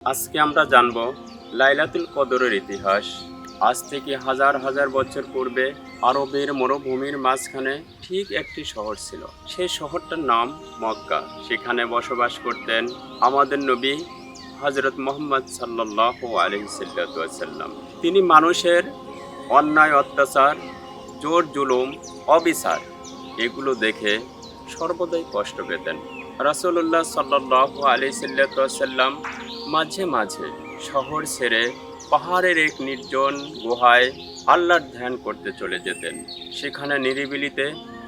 আজকে আমরা জানব লাইলাতুল কদরের ইতিহাস। আজ থেকে হাজার হাজার বছর পূর্বে আরবের মরুভূমির মাঝখানে ঠিক একটি শহর ছিল। সেই শহরটার নাম মক্কা। সেখানে বসবাস করতেন আমাদের নবী হযরত মুহাম্মদ সাল্লাল্লাহু আলাইহি ওয়াসাল্লাম। তিনি মানুষের অন্যায়, অত্যাচার, জোর জুলুম, অবিচার এগুলো দেখে সর্বদাই কষ্ট পেতেন। রাসূলুল্লাহ সাল্লাল্লাহু আলাইহি ওয়াসাল্লাম মাঝে মাঝে শহর ছেড়ে পাহাড়ের এক নির্জন গুহায় আল্লাহর ধ্যান করতে চলে যেতেন। সেখানে নিরিবিলিতে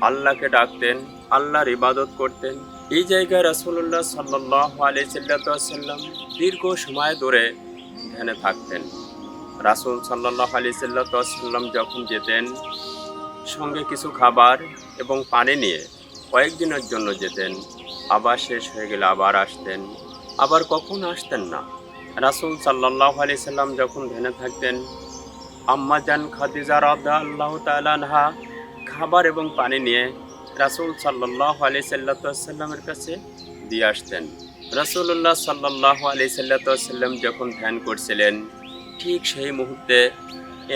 আল্লাহকে ডাকতেন, আল্লাহর ইবাদত করতেন। এই জায়গায় রাসূলুল্লাহ সাল্লাল্লাহু আলাইহি ওয়াসাল্লাম দীর্ঘ সময় ধরে ধ্যানে থাকতেন। রাসূল সাল্লাল্লাহু আলাইহি ওয়াসাল্লাম যখন যেতেন, সঙ্গে কিছু খাবার এবং পানি নিয়ে কয়েকদিনের জন্য যেতেন। আবার শেষ হয়ে গেলে আবার আসতেন, আবার কখন আসতেন না। রাসূল সাল্লাল্লাহু আলাইহি সাল্লাম যখন ধ্যানে থাকতেন, আম্মা জান খাদিজা রাদিয়াল্লাহু তাআলা আনহা খাবার এবং পানি নিয়ে রাসূল সাল্লাল্লাহু আলাইহি সাল্লামের কাছে দিয়ে আসতেন। রাসূলুল্লাহ সাল্লাল্লাহু আলাইহি সাল্লাম যখন ধ্যান করছিলেন, ঠিক সেই মুহূর্তে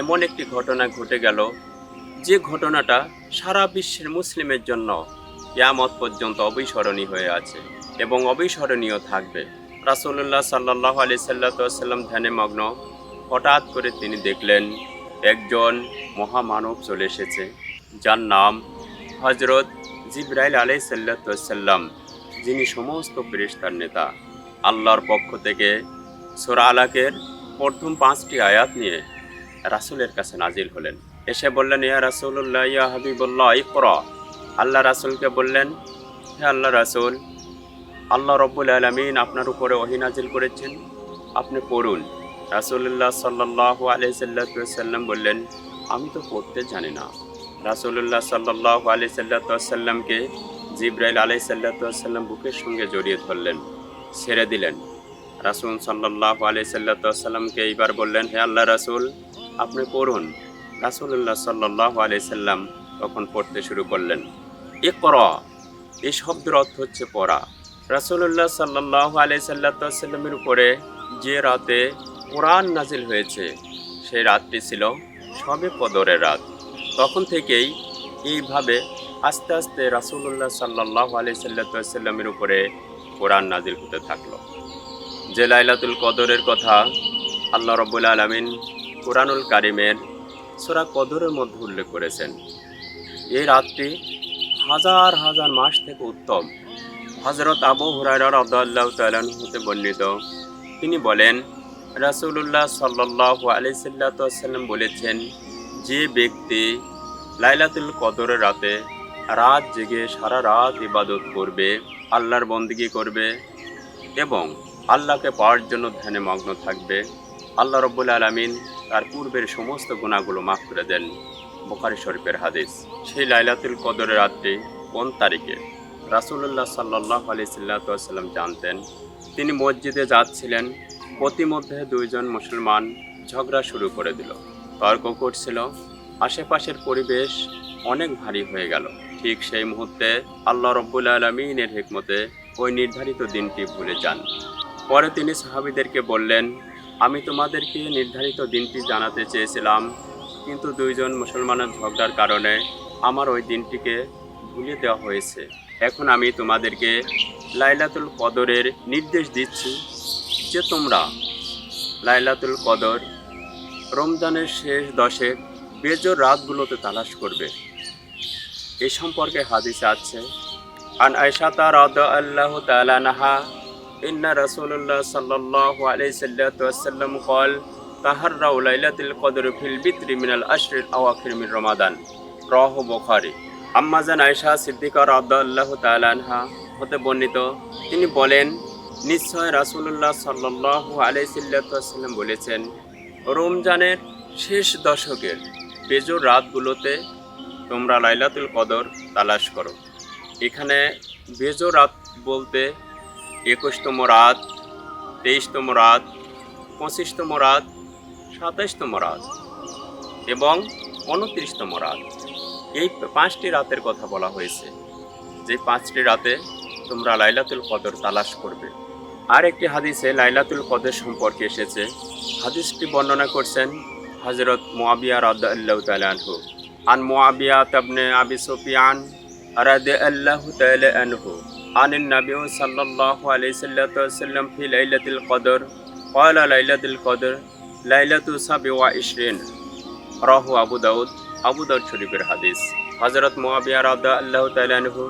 এমন একটি ঘটনা ঘটে গেল, যে ঘটনাটা সারা বিশ্বের মুসলিমের জন্য কিয়ামত পর্যন্ত অবিস্মরণীয় হয়ে আছে এবং অবিস্মরণীয় থাকবে। রাসূলুল্লাহ সাল্লাল্লাহু আলাইহি সাল্লাম ধ্যানে মগ্ন। হঠাৎ করে তিনি দেখলেন একজন মহামানব চলে এসেছে, যার নাম হযরত জিবরাইল আলাইহিস সালাম, যিনি সমস্ত ফেরেশতার নেতা। আল্লাহর পক্ষ থেকে সূরা আলাকের প্রথম 5টি আয়াত নিয়ে রাসূলের কাছে নাজিল হলেন। এসে বললেন, ইয়া রাসূলুল্লাহ, ইয়া হাবিবাল্লাহ, ইকরা। আল্লাহ রাসূলকে বললেন, হে আল্লাহ রাসূল, আল্লাহ রব্বুল আলামিন আপনার উপরে ওহী নাজিল করেছেন, আপনি পড়ুন। রাসূলুল্লাহ সাল্লাল্লাহু আলাইহি সাল্লাম বললেন, আমি তো পড়তে জানি না। রাসূলুল্লাহ সাল্লাল্লাহু আলাইহি সাল্লামকে জিবরাইল আলাইহিস সাল্লাম বুকের সঙ্গে জড়িয়ে ধরলেন, ছেড়ে দিলেন। রাসূল সাল্লাল্লাহু আলাইহি সাল্লামকে এইবার বললেন, হে আল্লাহ রাসূল, আপনি পড়ুন। রাসূলুল্লাহ সাল্লাল্লাহু আলাইহি সাল্লাম তখন পড়তে শুরু করলেন। ইকরা, এই শব্দের অর্থ হচ্ছে পড়া। রাসূলুল্লাহ সাল্লাল্লাহু আলাইহি সাল্লামের উপরে যে রাতে কোরআন নাজিল হয়েছে, সেই রাতটি ছিল শবে কদরের রাত। তখন থেকেই এইভাবে আস্তে আস্তে রাসূলুল্লাহ সাল্লাল্লাহু আলাইহি সাল্লামের উপরে কোরআন নাজিল হতে থাকলো। যে লাইলাতুল কদরের কথা আল্লাহ রাব্বুল আলামিন কুরআনুল কারীমের সূরা কদরের মধ্যে উল্লেখ করেছেন, এই রাতটি হাজার হাজার মাস থেকে উত্তম। হযরত আবু হুরায়রা রাদিয়াল্লাহু তাআলা আনহু হতে বর্ণিত, তিনি বলেন, রাসূলুল্লাহ সাল্লাল্লাহু আলাইহি সাল্লাম বলেছেন, যে ব্যক্তি লাইলাতুল কদরের রাতে রাত জেগে সারা রাত ইবাদত করবে, আল্লাহর বন্দেগী করবে এবং আল্লাহকে পাওয়ার জন্য ধ্যানে মগ্ন থাকবে, আল্লাহ রাব্বুল আলামিন তার পূর্বের সমস্ত গুনাহগুলো মাফ করে দেন। বুখারী শরীফের হাদিস। সেই লাইলাতুল কদরের রাতটি কোন তারিখে রাসূলুল্লাহ সাল্লাল্লাহু আলাইহি সাল্লাম জানতেন। তিনি মসজিদে যাচ্ছিলেন, প্রতিমধ্যে দুইজন মুসলমান ঝগড়া শুরু করে দিল, তর্ক করছিল। আশেপাশের পরিবেশ অনেক ভারী হয়ে গেল। ঠিক সেই মুহূর্তে আল্লাহ রাব্বুল আলামিনের হিকমতে ওই নির্ধারিত দিনটি ভুলে যান। পরে তিনি সাহাবীদেরকে বললেন, আমি তোমাদেরকে নির্ধারিত দিনটি জানাতে চেয়েছিলাম, কিন্তু দুইজন মুসলমানের ঝগড়ার কারণে আমার ওই দিনটিকে ভুলিয়ে দেওয়া হয়েছে। এখন আমি তোমাদেরকে লাইলাতুল কদরের নির্দেশ দিচ্ছি যে তোমরা লাইলাতুল কদর রমজানের শেষ 10 বেজোর রাতগুলোতে তালাশ করবে। এই সম্পর্কে হাদিসে আছে, আন আয়েশা রাদিয়াল্লাহু তাআলা আনহা, ইন্না রাসূলুল্লাহ সাল্লাল্লাহু আলাইহি ওয়াসাল্লাম قال তাহাররাউ লাইলাতুল কদর ফিল বিত্রি মিনাল আশরিল আওয়াখির মিন রমাদান, রাওয়াহু বুখারী। আম্মা জান আয়েশা সিদ্দিকা রাদিয়াল্লাহু তাআলা আনহা হতে বর্ণিত, তিনি বলেন, নিশ্চয় রাসূলুল্লাহ সাল্লাল্লাহু আলাইহি ওয়াসাল্লাম বলেছেন, রমজানের শেষ দশকের বেজোর রাতগুলোতে তোমরা লাইলাতুল কদর তালাশ করো। এখানে বেজোর রাত বলতে 21তম রাত, 23তম রাত, 25তম রাত, 27তম রাত এবং 29তম রাত, এই 5টি রাতের কথা বলা হয়েছে। যে 5টি রাতে তোমরা লাইলাতুল কদর তালাশ করবে। আর একটি হাদিসে লাইলাতুল কদর সম্পর্কে এসেছে। হাদিসটি বর্ণনা করছেন হযরত মুআবিয়া রাদিয়াল্লাহু তাআলা আনহু। আন মুআবিয়া ইবনে আবি সুফিয়ান রাদিয়াল্লাহু তাআলা আনহু আনিন নবী সাল্লাল্লাহু আলাইহি সাল্লাম ফি লাইলাতুল কদর ক্বালা লাইলাতুল কদর লাইলাতু 27 রাহু আবু দাউদ শরীফের হাদিস। হযরত মুআবিয়া রাদিয়াল্লাহু তাআলা আনহু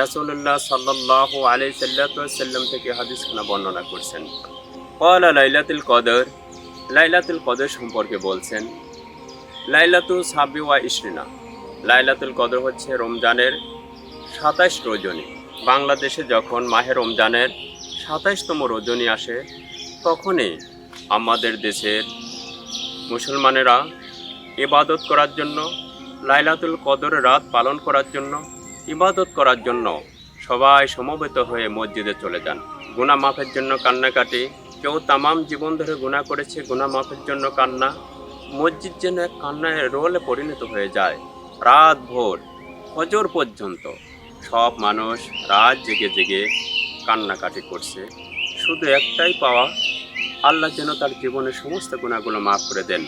রাসূলুল্লাহ সাল্লাল্লাহু আলাইহি সাল্লাম থেকে হাদিসখানা বর্ণনা করছেন। ক্বালা লাইলাতুল কদর সম্পর্কে বলছেন, লাইলাতু 27, লাইলাতুল কদর হচ্ছে রমজানের 27 রজনী। বাংলাদেশে যখন মাহে রমজানের 27তম রজনী আসে, তখনই আমাদের দেশের মুসলমানেরা ইবাদত করার জন্য, লাইলাতুল কদরের রাত পালন করার জন্য, ইবাদত করার জন্য সবাই সমবেত হয়ে মসজিদে চলে যান। গুনাহ মাফের জন্য কান্নাকাটি। কেউ তামাম জীবন ধরে গুনাহ করেছে, গুনাহ মাফের জন্য কান্না। মসজিদ যেন এক কান্নার রোলে পরিণত হয়ে যায়। রাত ভোর ফজর পর্যন্ত সব মানুষ রাত জেগে জেগে কান্নাকাটি করছে, শুধু একটাই পাওয়া, আল্লাহ যেন তার জীবনের সমস্ত গুনাহগুলো মাফ করে দেন।